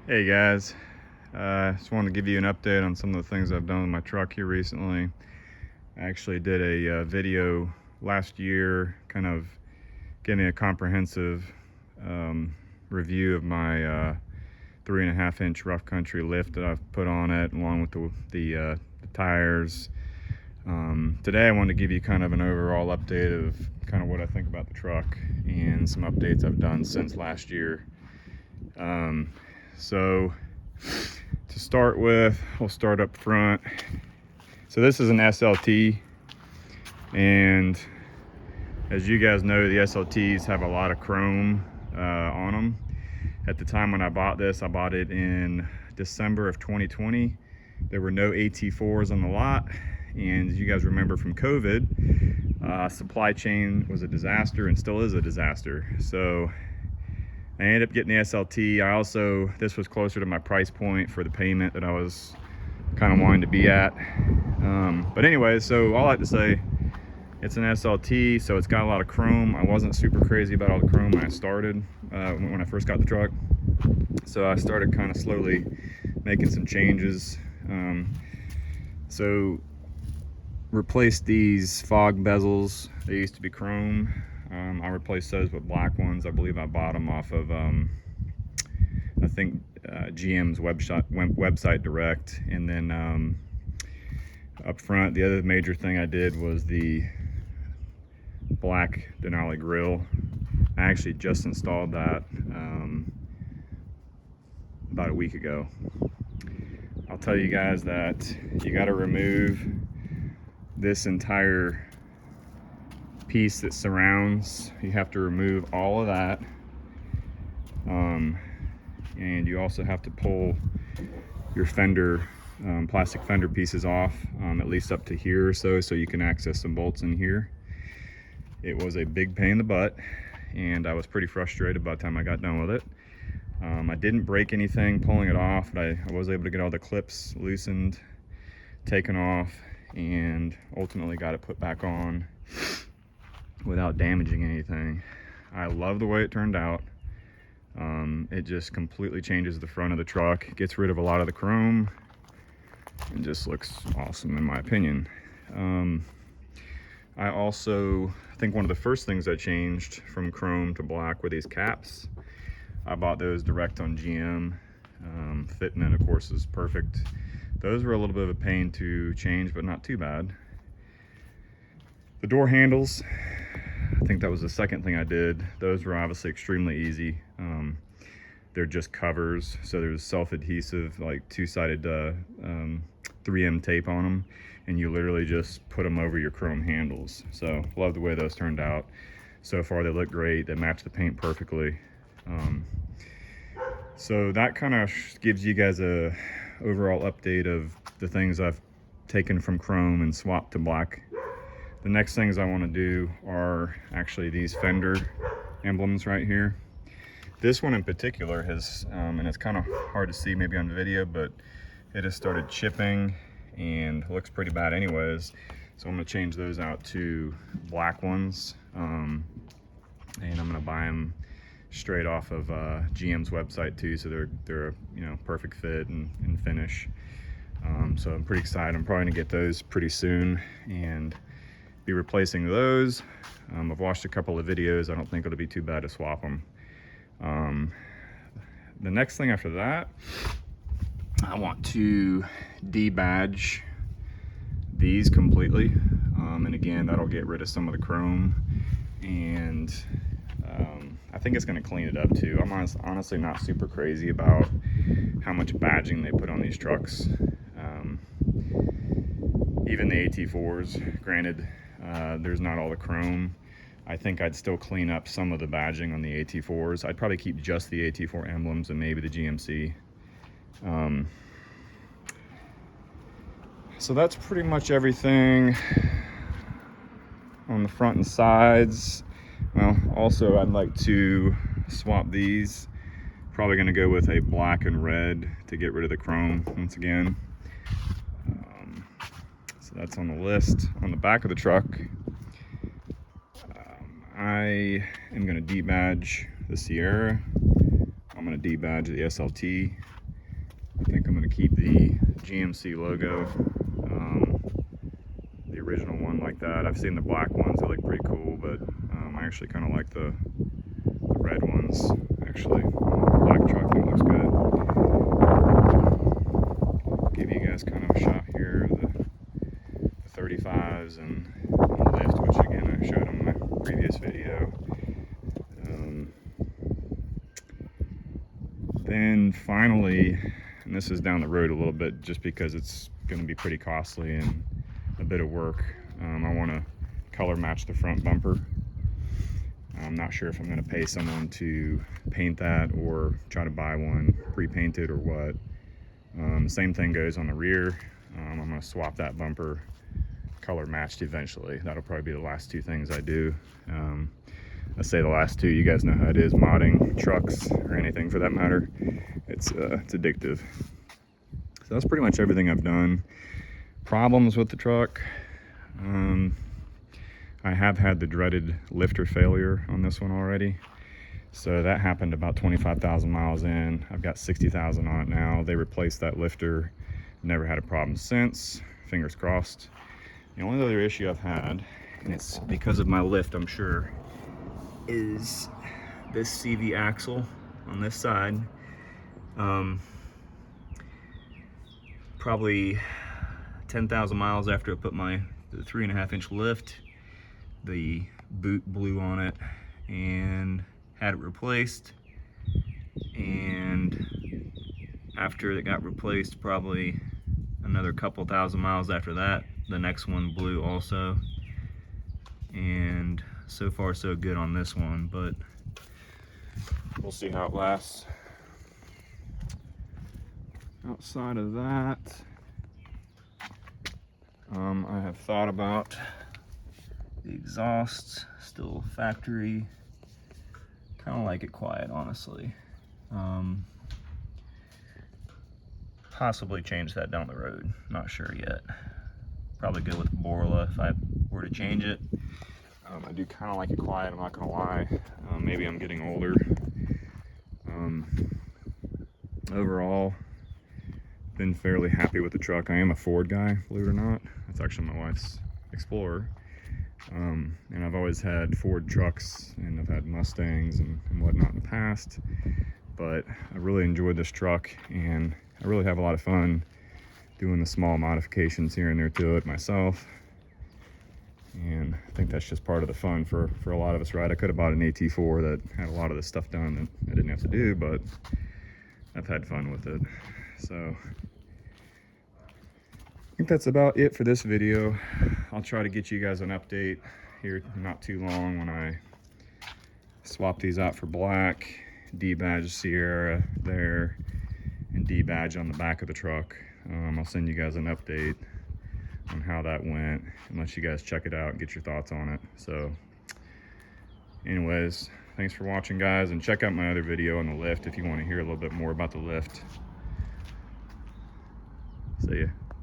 Hey guys, just wanted to give you an update on some of the things I've done with my truck here recently. I actually did a video last year, kind of getting a comprehensive review of my 3.5-inch rough country lift that I've put on it, along with the tires. Today I wanted to give you kind of an overall update of kind of what I think about the truck and some updates I've done since last year. So to start with, we'll start up front. So this is an SLT, and as you guys know, the SLTs have a lot of chrome on them. At the time when I bought this, I bought it in December of 2020. There were no AT4s on the lot, and as you guys remember from COVID, supply chain was a disaster and still is a disaster. So I ended up getting the SLT. This was closer to my price point for the payment that I was kind of wanting to be at. But anyway, so all I have to say, it's an SLT, so it's got a lot of chrome. I wasn't super crazy about all the chrome when I started, when I first got the truck. So I started kind of slowly making some changes. So replaced these fog bezels. They used to be chrome. I replaced those with black ones. I believe I bought them off of, I think GM's website direct. And then up front, the other major thing I did was the black Denali grill. I actually just installed that about a week ago. I'll tell you guys that you got to remove this entire piece that surrounds. You have to remove all of that, and you also have to pull your fender, plastic fender pieces off, at least up to here or so you can access some bolts in here. It was a big pain in the butt, and I was pretty frustrated by the time I got done with it. I didn't break anything pulling it off, but I was able to get all the clips loosened, taken off, and ultimately got it put back on without damaging anything. I love the way it turned out. It just completely changes the front of the truck, gets rid of a lot of the chrome, and just looks awesome in my opinion. I think one of the first things I changed from chrome to black were these caps. I bought those direct on GM. Fitting in, of course, is perfect. Those were a little bit of a pain to change, but not too bad. The door handles, I think that was the second thing I did. Those were obviously extremely easy. They're just covers, so there's self-adhesive, like two-sided 3M tape on them, and you literally just put them over your chrome handles. So love the way those turned out. So far they look great. They match the paint perfectly. So that kind of gives you guys a overall update of the things I've taken from chrome and swapped to black. The next things I want to do are actually these fender emblems right here. This one in particular has, and it's kind of hard to see maybe on video, but it has started chipping and looks pretty bad anyways. So I'm going to change those out to black ones, and I'm going to buy them straight off of GM's website too, so they're perfect fit and finish. So I'm pretty excited. I'm probably gonna get those pretty soon and be replacing those. I've watched a couple of videos. I don't think it'll be too bad to swap them. The next thing after that, I want to debadge these completely, and again, that'll get rid of some of the chrome, and I think it's going to clean it up too. I'm honestly not super crazy about how much badging they put on these trucks. Even the AT4s, granted, there's not all the chrome. I think I'd still clean up some of the badging on the AT4s. I'd probably keep just the AT4 emblems and maybe the GMC. So that's pretty much everything on the front and sides. Well, also I'd like to swap these. Probably going to go with a black and red to get rid of the chrome once again. So that's on the list. On the back of the truck, I am going to debadge the Sierra. I'm going to D-badge of the SLT. I think I'm going to keep the GMC logo, the original one like that. I've seen the black ones, they look pretty cool, but I actually kind of like the red ones, actually. Black truck, that looks good. Give you guys kind of a shot here of the 35s and the lift, which again I showed in my previous video. Then finally, and this is down the road a little bit just because it's going to be pretty costly and a bit of work, I want to color match the front bumper. I'm not sure if I'm going to pay someone to paint that or try to buy one pre-painted or what. Same thing goes on the rear. I'm going to swap that bumper color matched eventually. That'll probably be the last two things I do. I say the last two, you guys know how it is modding trucks or anything for that matter. It's addictive. So that's pretty much everything I've done. Problems with the truck. I have had the dreaded lifter failure on this one already. So that happened about 25,000 miles in. I've got 60,000 on it now. They replaced that lifter. Never had a problem since. Fingers crossed. The only other issue I've had, and it's because of my lift, I'm sure, is this CV axle on this side. Probably 10,000 miles after I put the 3.5-inch lift, the boot blew on it and had it replaced. And after it got replaced, probably another couple thousand miles after that, the next one blew also. And so far so good on this one, but we'll see how it lasts. Outside of that, I have thought about the exhaust, still factory. Kind of like it quiet, honestly. Possibly change that down the road, not sure yet. Probably go with Borla if I were to change it. I do kind of like it quiet, I'm not gonna lie. Maybe I'm getting older. Overall, been fairly happy with the truck. I am a Ford guy, believe it or not. That's actually my wife's Explorer. And I've always had Ford trucks, and I've had Mustangs and whatnot in the past. But I really enjoyed this truck, and I really have a lot of fun doing the small modifications here and there to it myself. And I think that's just part of the fun for a lot of us, right? I could have bought an AT4 that had a lot of this stuff done that I didn't have to do, but I've had fun with it. So I think that's about it for this video. I'll try to get you guys an update here not too long when I swap these out for black, D-badge Sierra there, and D-badge on the back of the truck. I'll send you guys an update on how that went and let you guys check it out and get your thoughts on it. So anyways, thanks for watching, guys, and check out my other video on the lift if you want to hear a little bit more about the lift. See ya.